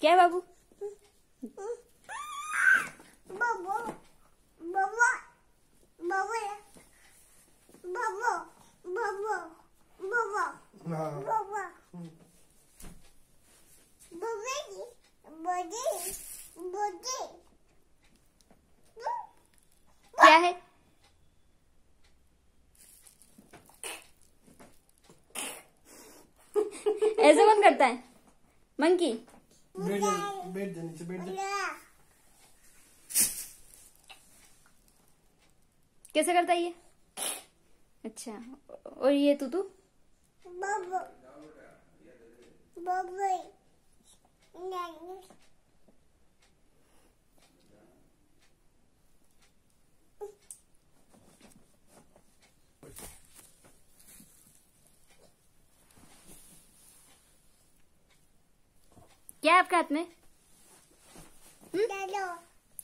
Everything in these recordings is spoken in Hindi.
क्या है बाबू? बाबू बाबू बाबू बाबू बाबू बाबू बाबू बॉडी क्या है? ऐसे कौन करता है? मंकी। बैठ जा नीचे बैठ जा। कैसे करता है ये? अच्छा, और ये तू बाबू बाबू क्या है आपके हाथ में?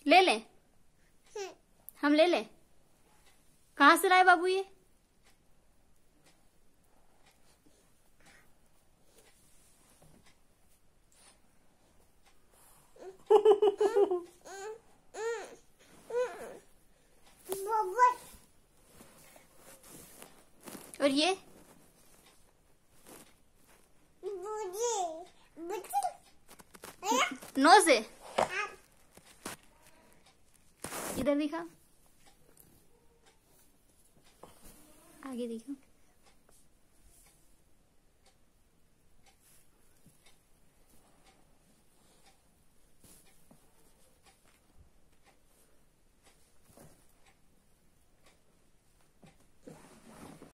ले ले, हम ले ले। कहाँ से लाए बाबू ये? और ये नो से इधर दिखा, आगे दिखा।